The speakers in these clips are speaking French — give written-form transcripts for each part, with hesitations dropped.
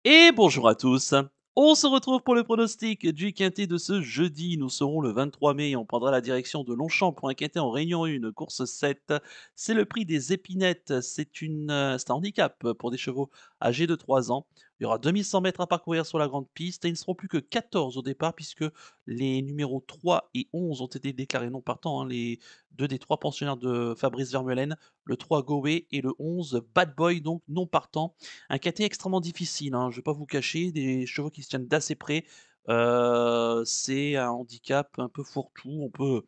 Et bonjour à tous. On se retrouve pour le pronostic du quintet de ce jeudi. Nous serons le 23 mai et on prendra la direction de Longchamp pour un quintet en Réunion 1, course 7. C'est le prix des épinettes. C'est un handicap pour des chevaux âgés de 3 ans. Il y aura 2100 mètres à parcourir sur la grande piste et ils ne seront plus que 14 au départ puisque les numéros 3 et 11 ont été déclarés non partants, hein. Les deux des trois pensionnaires de Fabrice Vermeulen, le 3 Goé et le 11 Bad Boy, donc non partant. Un quintet extrêmement difficile, hein, je vais pas vous cacher, des chevaux qui se tiennent d'assez près. C'est un handicap un peu fourre-tout, on peut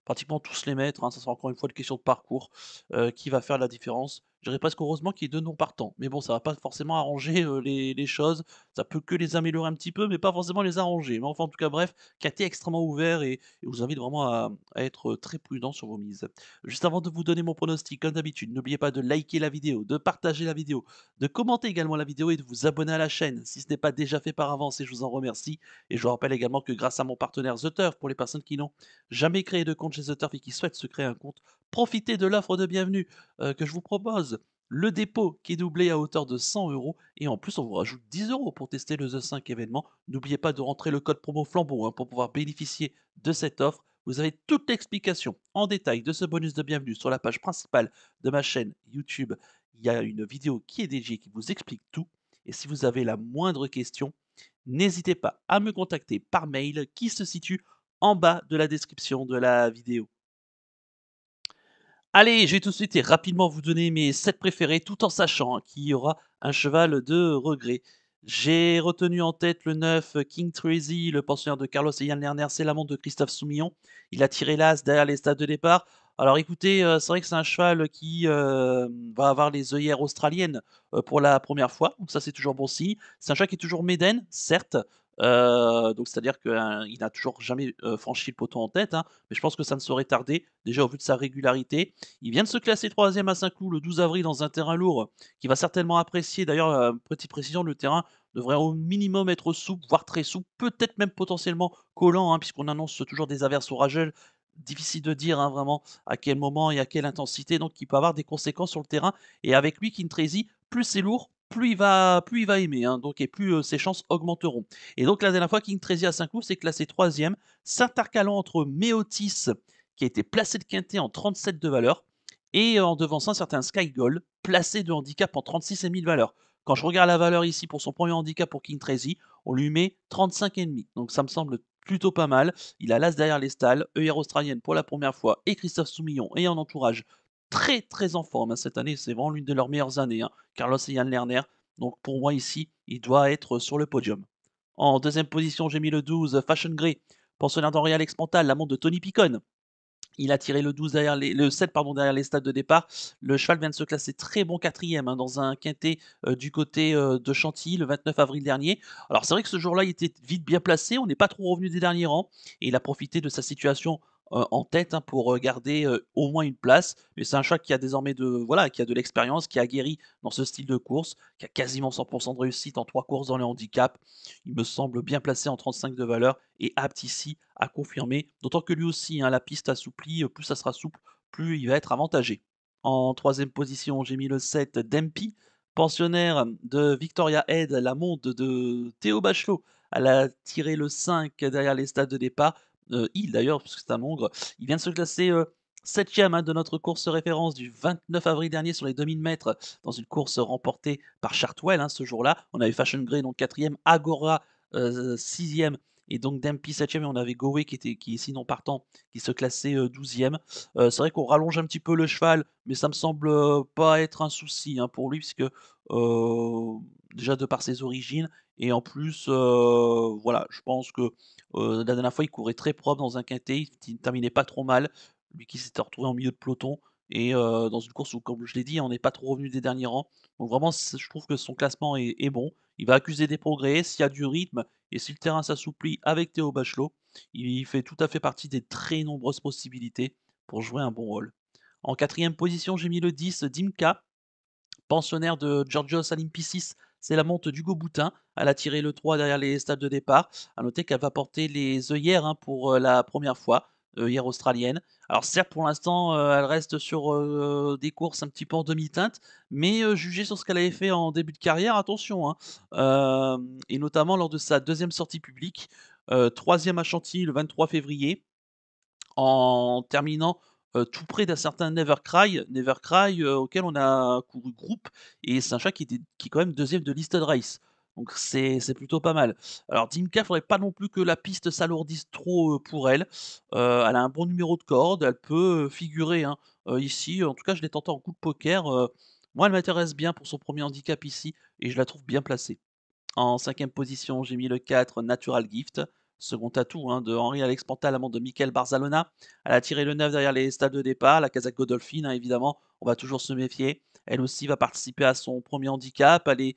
pratiquement tous les mettre, hein, ça sera encore une fois une question de parcours, qui va faire la différence. Je dirais presque heureusement qu'il y ait 2 non partants, mais bon, ça va pas forcément arranger, les choses. Ça peut que les améliorer un petit peu, mais pas forcément les arranger. Mais enfin, en tout cas, bref, quintet extrêmement ouvert et je vous invite vraiment à être très prudent sur vos mises. Juste avant de vous donner mon pronostic, comme d'habitude, n'oubliez pas de liker la vidéo, de partager la vidéo, de commenter également la vidéo et de vous abonner à la chaîne si ce n'est pas déjà fait par avance et je vous en remercie. Et je vous rappelle également que grâce à mon partenaire The Turf, pour les personnes qui n'ont jamais créé de compte chez The Turf et qui souhaitent se créer un compte, profitez de l'offre de bienvenue que je vous propose. Le dépôt qui est doublé à hauteur de 100 euros et en plus on vous rajoute 10 euros pour tester le The 5 événement. N'oubliez pas de rentrer le code promo Flambeau, hein, pour pouvoir bénéficier de cette offre. Vous avez toute l'explication en détail de ce bonus de bienvenue sur la page principale de ma chaîne YouTube. Il y a une vidéo qui est dédiée qui vous explique tout. Et si vous avez la moindre question, n'hésitez pas à me contacter par mail qui se situe en bas de la description de la vidéo. Allez, je vais tout de suite et rapidement vous donner mes 7 préférés tout en sachant, hein, qu'il y aura un cheval de regret. J'ai retenu en tête le 9 King Tracy, le pensionnaire de Carlos et Yann Lerner, c'est la montre de Christophe Soumillon. Il a tiré l'as derrière les stades de départ. Alors écoutez, c'est vrai que c'est un cheval qui va avoir les œillères australiennes pour la première fois, donc ça c'est toujours bon signe. C'est un cheval qui est toujours médène, certes, donc c'est-à-dire qu'il n'a toujours jamais franchi le poteau en tête, hein, mais je pense que ça ne saurait tarder, déjà au vu de sa régularité. Il vient de se classer troisième à Saint-Cloud le 12 avril dans un terrain lourd qu'il va certainement apprécier. D'ailleurs, petite précision, le terrain devrait au minimum être souple, voire très souple, peut-être même potentiellement collant, hein, puisqu'on annonce toujours des averses orageuses. Difficile de dire, hein, vraiment à quel moment et à quelle intensité, donc il peut avoir des conséquences sur le terrain. Et avec lui, Kintresi, plus c'est lourd, plus il va aimer, hein, donc et plus ses chances augmenteront. Et donc la dernière fois, Kintresi à Saint-Cloud s'est classé troisième, s'intercalant entre Méotis, qui a été placé de quintet en 37 de valeur, et en devançant certains Sky Gold, placé de handicap en 36 et 1000 valeurs. Quand je regarde la valeur ici pour son premier handicap pour King Tracy, on lui met 35,5. Donc ça me semble plutôt pas mal. Il a l'as derrière les stalles, œillère australienne pour la première fois, et Christophe Soumillon et un entourage très très en forme, hein. Cette année, c'est vraiment l'une de leurs meilleures années, hein. Carlos et Yann Lerner. Donc pour moi ici, il doit être sur le podium. En deuxième position, j'ai mis le 12 Fashion Grey, pensionnaire d'Henri Alex Mental, la montre de Tony Picon. Il a tiré le 12 derrière le 7 pardon, derrière les stades de départ. Le cheval vient de se classer très bon quatrième, hein, dans un quintet du côté de Chantilly le 29 avril dernier. Alors c'est vrai que ce jour-là, il était vite bien placé, on n'est pas trop revenu des derniers rangs et il a profité de sa situation en tête, hein, pour garder au moins une place. Mais c'est un cheval qui a désormais qui a de l'expérience, qui a guéri dans ce style de course, qui a quasiment 100% de réussite en 3 courses dans les handicaps. Il me semble bien placé en 35 de valeur et apte ici à confirmer. D'autant que lui aussi, hein, la piste assouplie, plus ça sera souple, plus il va être avantagé. En troisième position, j'ai mis le 7 Dempy, pensionnaire de Victoria Head, la monte de Théo Bachelot. Elle a tiré le 5 derrière les stades de départ. Il d'ailleurs, parce que c'est un Londres. Il vient de se classer 7e, hein, de notre course référence du 29 avril dernier sur les 2000 mètres dans une course remportée par Chartwell, hein, ce jour-là. On avait Fashion Grey, donc 4e, Agora 6e et donc Dempy 7e et on avait Gowe qui est sinon partant, qui se classait 12e. C'est vrai qu'on rallonge un petit peu le cheval, mais ça me semble pas être un souci, hein, pour lui, puisque déjà de par ses origines, et en plus, voilà, je pense que la dernière fois, il courait très propre dans un quintet, il terminait pas trop mal. Lui qui s'était retrouvé en milieu de peloton, et dans une course où, comme je l'ai dit, on n'est pas trop revenu des derniers rangs. Donc vraiment, je trouve que son classement est bon. Il va accuser des progrès s'il y a du rythme et si le terrain s'assouplit avec Théo Bachelot. Il fait tout à fait partie des très nombreuses possibilités pour jouer un bon rôle. En quatrième position, j'ai mis le 10 Dimka, pensionnaire de Georgios Alimpissis. C'est la monte d'Hugo Boutin. Elle a tiré le 3 derrière les stades de départ. À noter qu'elle va porter les œillères, hein, pour la première fois. hier australienne. Alors certes, pour l'instant, elle reste sur, des courses un petit peu en demi-teinte, mais jugée sur ce qu'elle avait fait en début de carrière, attention, hein. Et notamment lors de sa deuxième sortie publique, 3e à Chantilly le 23 février, en terminant, tout près d'un certain Never Cry. Never Cry, auquel on a couru groupe, et c'est un chat qui est quand même deuxième de Listed Race. Donc c'est plutôt pas mal. Alors Dimka, faudrait pas non plus que la piste s'alourdisse trop, pour elle. Elle a un bon numéro de corde, elle peut, figurer, hein, ici. En tout cas, je l'ai tentée en coup de poker, moi elle m'intéresse bien pour son premier handicap ici, et je la trouve bien placée. En cinquième position, j'ai mis le 4 Natural Gift, second atout, hein, de Henri-Alex Pantal, amant de Michael Barzalona. Elle a tiré le 9 derrière les stades de départ, la Kazakh Godolphin, hein, évidemment, on va toujours se méfier. Elle aussi va participer à son premier handicap, elle est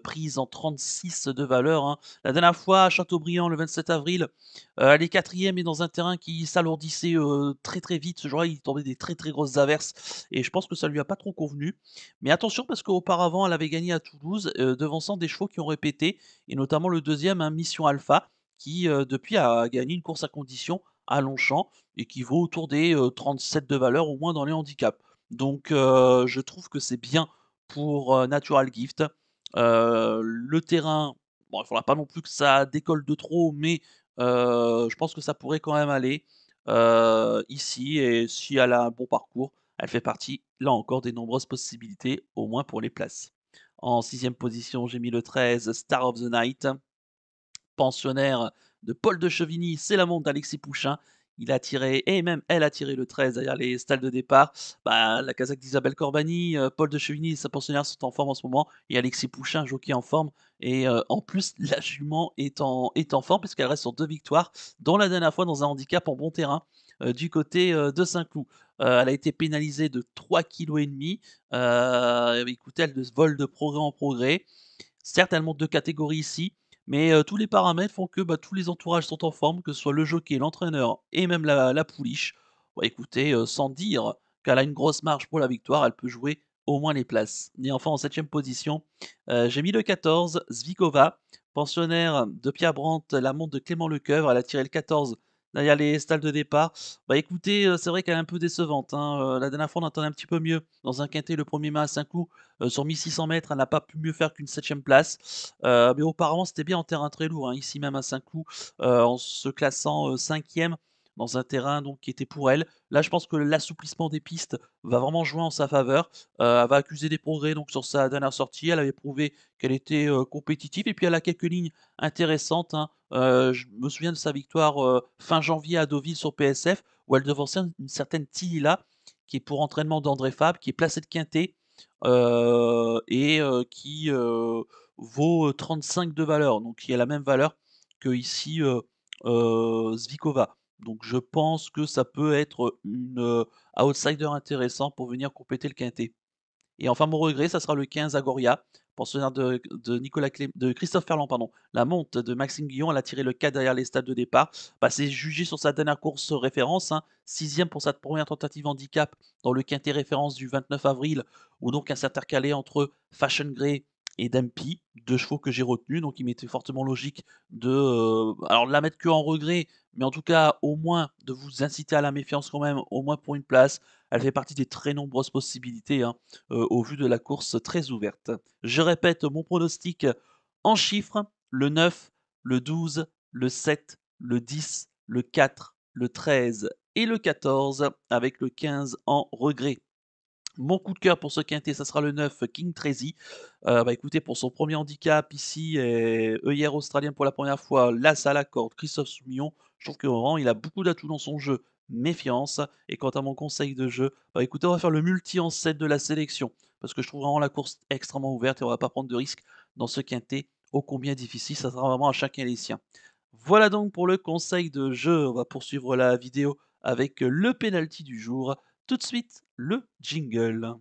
prise en 36 de valeur, hein. La dernière fois à Châteaubriand, le 27 avril, elle est quatrième et dans un terrain qui s'alourdissait très très vite. Ce jour-là, il tombait des très très grosses averses, et je pense que ça lui a pas trop convenu. Mais attention, parce qu'auparavant, elle avait gagné à Toulouse, devançant des chevaux qui ont répété, et notamment le deuxième, hein, Mission Alpha, qui, depuis a gagné une course à condition à Longchamp, et qui vaut autour des, 37 de valeur, au moins dans les handicaps. Donc je trouve que c'est bien pour, Natural Gift. Le terrain, bon, il faudra pas non plus que ça décolle de trop, mais je pense que ça pourrait quand même aller, ici, et si elle a un bon parcours, elle fait partie, là encore, des nombreuses possibilités, au moins pour les places. En sixième position, j'ai mis le 13 Star of the Night, pensionnaire de Paul de Chevigny, c'est la montre d'Alexis Pouchin. Il a tiré, et même elle a tiré le 13 derrière les stalles de départ. Bah, la Kazakh d'Isabelle Corbani, Paul de Chevigny et sa pensionnaire sont en forme en ce moment, et Alexis Pouchin, jockey en forme. Et en plus, la jument est en forme, puisqu'elle reste sur 2 victoires, dont la dernière fois dans un handicap en bon terrain, du côté de Saint-Cloud. Elle a été pénalisée de 3,5 kg. Écoutez, elle vole de progrès en progrès. Certes, elle monte de catégorie ici, mais tous les paramètres font que, bah, tous les entourages sont en forme, que ce soit le jockey, l'entraîneur et même la pouliche. Bah, écoutez, sans dire qu'elle a une grosse marge pour la victoire, elle peut jouer au moins les places. Et enfin en septième position, j'ai mis le 14 Zvikova, pensionnaire de Pierre Brandt, la montre de Clément Lecoeuvre. Elle a tiré le 14 derrière les stalles de départ. Bah, écoutez, c'est vrai qu'elle est un peu décevante, hein, la dernière fois on entendait un petit peu mieux dans un quintet le 1er mai à Saint-Cloud. Sur 1600 mètres, elle n'a pas pu mieux faire qu'une septième place. Mais auparavant, c'était bien en terrain très lourd, hein, ici même à Saint-Cloud, en se classant 5e dans un terrain donc qui était pour elle. Là, je pense que l'assouplissement des pistes va vraiment jouer en sa faveur. Elle va accuser des progrès donc sur sa dernière sortie. Elle avait prouvé qu'elle était compétitive, et puis elle a quelques lignes intéressantes, hein. Je me souviens de sa victoire fin janvier à Deauville sur PSF, où elle devançait une certaine Tilila, qui est pour entraînement d'André Fabre, qui est placée de quintet, et qui, vaut 35 de valeur, donc qui a la même valeur qu'ici, Zvikova. Donc je pense que ça peut être une, outsider intéressant pour venir compléter le quintet. Et enfin, mon regret, ça sera le 15 Agoria, pensionnaire de Christophe Ferland, pardon. La monte de Maxime Guillon, elle a tiré le 4 derrière les stades de départ. Bah, c'est jugé sur sa dernière course référence, hein, 6e pour sa première tentative handicap dans le quintet référence du 29 avril, où donc elle s'intercalait entre Fashion Grey et Dumpy, 2 chevaux que j'ai retenus, donc il m'était fortement logique de, alors de la mettre que en regret, mais en tout cas, au moins de vous inciter à la méfiance quand même, au moins pour une place. Elle fait partie des très nombreuses possibilités, hein, au vu de la course très ouverte. Je répète mon pronostic en chiffres: le 9, le 12, le 7, le 10, le 4, le 13 et le 14, avec le 15 en regret. Mon coup de cœur pour ce quintet, ça sera le 9 King Tracy. Bah, écoutez, pour son premier handicap ici, et œillère australienne pour la première fois, l'as à la corde, Christophe Soumillon. Je trouve que vraiment il a beaucoup d'atouts dans son jeu. Méfiance. Et quant à mon conseil de jeu, bah, écoutez, on va faire le multi en 7 de la sélection, parce que je trouve vraiment la course extrêmement ouverte, et on va pas prendre de risques dans ce quintet ô combien difficile. Ça sera vraiment à chacun les siens. Voilà donc pour le conseil de jeu. On va poursuivre la vidéo avec le penalty du jour. Tout de suite, le jingle.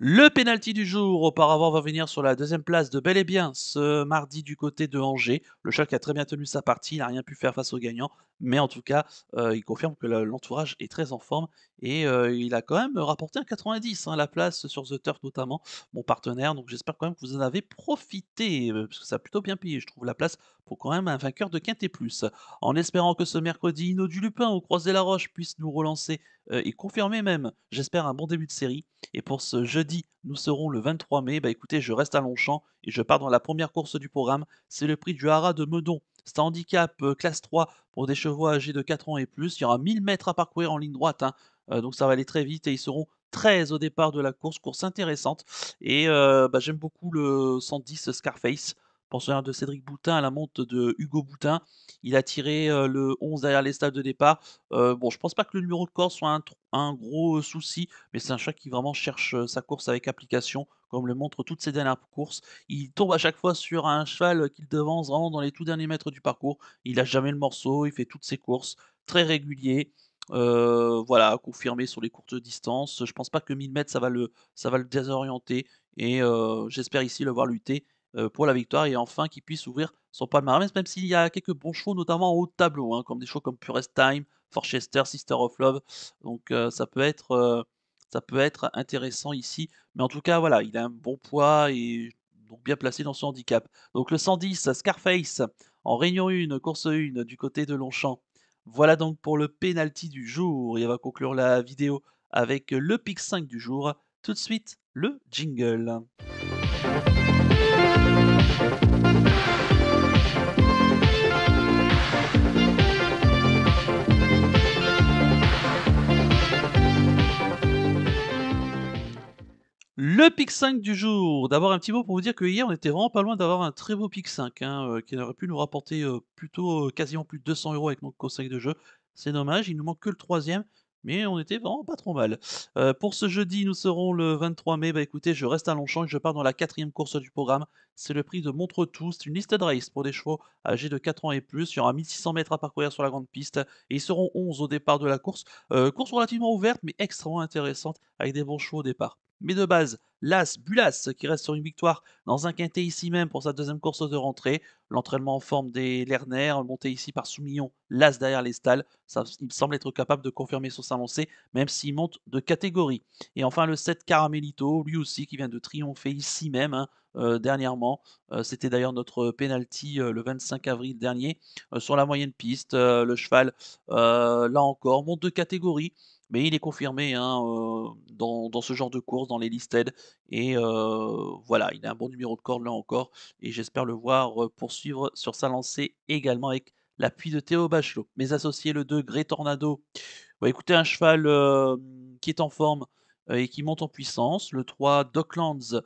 Le pénalty du jour, auparavant, va venir sur la deuxième place de Bel et Bien ce mardi du côté de Angers. Le choc a très bien tenu sa partie, il n'a rien pu faire face aux gagnants, mais en tout cas, il confirme que l'entourage est très en forme et il a quand même rapporté un 90, hein, la place sur The Turf notamment, mon partenaire, donc j'espère quand même que vous en avez profité, parce que ça a plutôt bien payé, je trouve, la place pour quand même un vainqueur de quintet plus. En espérant que ce mercredi, Hino du Lupin au Croisé-la-Roche puisse nous relancer, et confirmer même, j'espère, un bon début de série. Et pour ce jeudi, nous serons le 23 mai. Bah écoutez, je reste à Longchamp et je pars dans la première course du programme. C'est le prix du Haras de Meudon. C'est un handicap classe 3 pour des chevaux âgés de 4 ans et plus. Il y aura 1000 mètres à parcourir en ligne droite, hein. Donc ça va aller très vite et ils seront 13 au départ de la course, course intéressante. Et bah, j'aime beaucoup le 110 Scarface, pensionnaire de Cédric Boutin à la monte de Hugo Boutin. Il a tiré le 11 derrière les stables de départ. Bon, je pense pas que le numéro de corde soit un gros souci, mais c'est un chat qui vraiment cherche sa course avec application, comme le montrent toutes ses dernières courses. Il tombe à chaque fois sur un cheval qu'il devance vraiment dans les tout derniers mètres du parcours. Il lâche jamais le morceau, il fait toutes ses courses, très régulier. Voilà, confirmé sur les courtes distances. Je pense pas que 1000 mètres ça va le désorienter et j'espère ici le voir lutter, pour la victoire et enfin qu'il puisse ouvrir son palmarès, même s'il y a quelques bons chevaux, notamment en haut de tableau, hein, comme des chevaux comme Purest Time, Forchester, Sister of Love. Donc ça peut être intéressant ici. Mais en tout cas, voilà, il a un bon poids et donc bien placé dans son handicap. Donc le 110 Scarface en Réunion 1, course 1 du côté de Longchamp. Voilà donc pour le penalty du jour et on va conclure la vidéo avec le pick 5 du jour. Tout de suite, le jingle. Le pick 5 du jour. D'abord un petit mot pour vous dire que hier on était vraiment pas loin d'avoir un très beau pick 5, hein, qui aurait pu nous rapporter, plutôt, quasiment plus de 200 € avec notre conseil de jeu. C'est dommage, il nous manque que le troisième, mais on était vraiment pas trop mal. Pour ce jeudi, nous serons le 23 mai. Bah, écoutez, je reste à Longchamp et je pars dans la quatrième course du programme. C'est le prix de Montretout. C'est une listed race pour des chevaux âgés de 4 ans et plus. Il y aura 1600 mètres à parcourir sur la grande piste et ils seront 11 au départ de la course. Course relativement ouverte mais extrêmement intéressante avec des bons chevaux au départ. Mais de base, l'As Bulas qui reste sur une victoire dans un quintet ici même pour sa deuxième course de rentrée. L'entraînement en forme des Lerner, monté ici par Soumillon, l'As derrière les stalles. Ça, il semble être capable de confirmer sur sa lancée, même s'il monte de catégorie. Et enfin le 7 Caramelito, lui aussi qui vient de triompher ici même, hein, dernièrement. C'était d'ailleurs notre penalty le 25 avril dernier sur la moyenne piste. Le cheval, là encore, monte de catégorie. Mais il est confirmé, hein, dans ce genre de course, dans les listed et voilà, il a un bon numéro de corde là encore et j'espère le voir, poursuivre sur sa lancée également avec l'appui de Théo Bachelot. Mes associés, le 2 Grey Tornado, bah, écoutez un cheval, qui est en forme, et qui monte en puissance. Le 3 Docklands,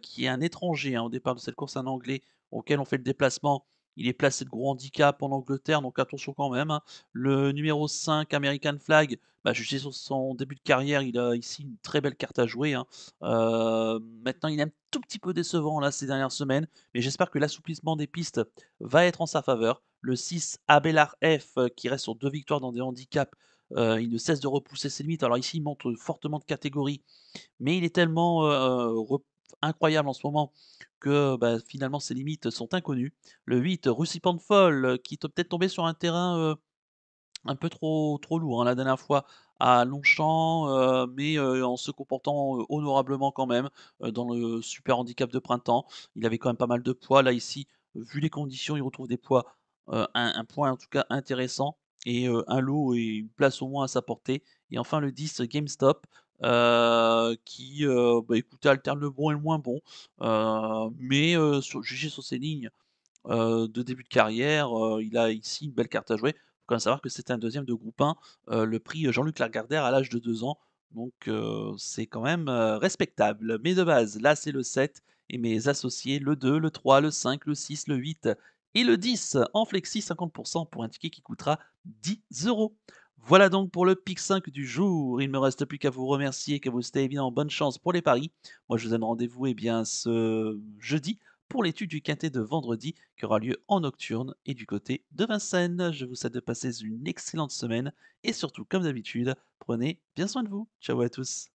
qui est un étranger, hein, au départ de cette course, un Anglais auquel on fait le déplacement. Il est placé de gros handicap en Angleterre, donc attention quand même, hein. Le numéro 5 American Flag, bah, jugé sur son début de carrière, il a ici une très belle carte à jouer, hein. Maintenant il est un tout petit peu décevant là ces dernières semaines, mais j'espère que l'assouplissement des pistes va être en sa faveur. Le 6 Abelard F, qui reste sur 2 victoires dans des handicaps, il ne cesse de repousser ses limites. Alors ici, il monte fortement de catégorie, mais il est tellement, incroyable en ce moment que, bah, finalement ses limites sont inconnues. Le 8 Russipante Folle, qui est peut-être tombé sur un terrain, un peu trop lourd, hein, la dernière fois à Longchamp, mais en se comportant, honorablement quand même, dans le super handicap de printemps. Il avait quand même pas mal de poids. Là, ici, vu les conditions, il retrouve des poids, un poids en tout cas intéressant et un lot et une place au moins à sa portée. Et enfin le 10 GameStop, qui, bah, écoutez alterne le bon et le moins bon, mais jugé sur ses lignes de début de carrière, il a ici une belle carte à jouer. Faut quand même savoir que c'est un deuxième de groupe 1, le prix Jean-Luc Lagardère à l'âge de 2 ans, donc c'est quand même, respectable. Mais de base, là, c'est le 7 et mes associés, le 2, le 3, le 5, le 6, le 8 et le 10 en flexi 50 pour un ticket qui coûtera 10 €. Voilà donc pour le pick 5 du jour. Il ne me reste plus qu'à vous remercier, qu'à vous souhaiter évidemment bonne chance pour les paris. Moi, je vous donne rendez-vous, eh bien, ce jeudi pour l'étude du quintet de vendredi qui aura lieu en nocturne et du côté de Vincennes. Je vous souhaite de passer une excellente semaine et surtout, comme d'habitude, prenez bien soin de vous. Ciao à tous.